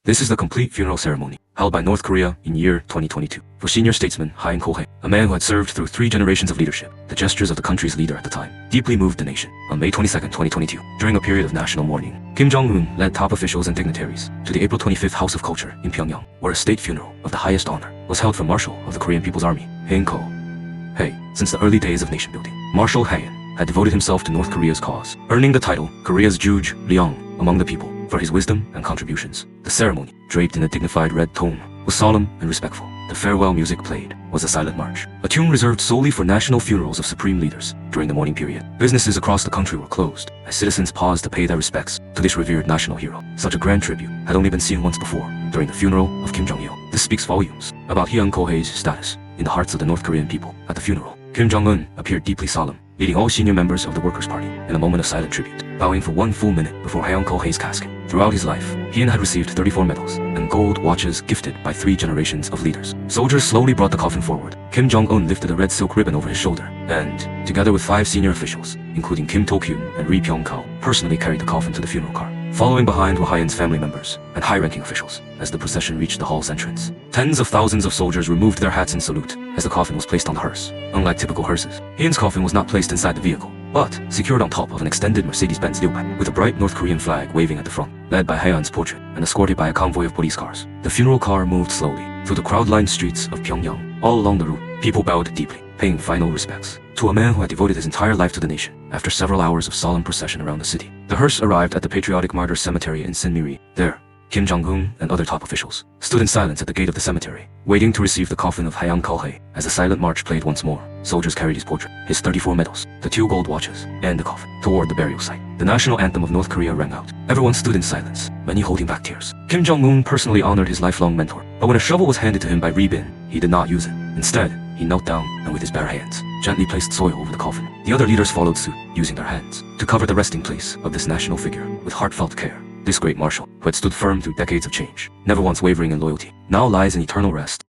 This is the complete funeral ceremony held by North Korea in year 2022 for senior statesman Hae Ko-hae, a man who had served through 3 generations of leadership. The gestures of the country's leader at the time deeply moved the nation. On May 22, 2022, during a period of national mourning, Kim Jong-un led top officials and dignitaries to the April 25th House of Culture in Pyongyang, where a state funeral of the highest honor was held for Marshal of the Korean People's Army, Hae Ko-hae. Since the early days of nation building, Marshal Hae had devoted himself to North Korea's cause, earning the title Korea's Juge Ryong among the people for his wisdom and contributions. The ceremony, draped in a dignified red tone, was solemn and respectful. The farewell music played was a silent march, a tune reserved solely for national funerals of supreme leaders. During the mourning period, businesses across the country were closed as citizens paused to pay their respects to this revered national hero. Such a grand tribute had only been seen once before, during the funeral of Kim Jong-il. This speaks volumes about Hae Ko-hae's status in the hearts of the North Korean people. At the funeral, Kim Jong-un appeared deeply solemn, leading all senior members of the Workers' Party in a moment of silent tribute, bowing for 1 full minute before Hae Ko-hae's casket. Throughout his life, Hae had received 34 medals and gold watches gifted by 3 generations of leaders. Soldiers slowly brought the coffin forward. Kim Jong-un lifted a red silk ribbon over his shoulder and, together with 5 senior officials, including Kim To-kyun and Ri Pyong-kao, personally carried the coffin to the funeral car. Following behind were Hae's family members and high-ranking officials as the procession reached the hall's entrance. Tens of thousands of soldiers removed their hats in salute as the coffin was placed on the hearse. Unlike typical hearses, Hae's coffin was not placed inside the vehicle, but secured on top of an extended Mercedes-Benz Leopard with a bright North Korean flag waving at the front, led by Hae's portrait and escorted by a convoy of police cars. The funeral car moved slowly through the crowd-lined streets of Pyongyang. All along the route, people bowed deeply, paying final respects to a man who had devoted his entire life to the nation. After several hours of solemn procession around the city, the hearse arrived at the Patriotic Martyrs Cemetery in Sinmiri. There, Kim Jong-un and other top officials stood in silence at the gate of the cemetery, waiting to receive the coffin of Hae Ko-hae. As the silent march played once more, soldiers carried his portrait, his 34 medals, the 2 gold watches, and the coffin toward the burial site. The national anthem of North Korea rang out. Everyone stood in silence, many holding back tears. Kim Jong-un personally honored his lifelong mentor, but when a shovel was handed to him by Ri Bin, he did not use it. Instead, he knelt down and with his bare hands, gently placed soil over the coffin. The other leaders followed suit, using their hands to cover the resting place of this national figure with heartfelt care. This great marshal, who had stood firm through decades of change, never once wavering in loyalty, now lies in eternal rest.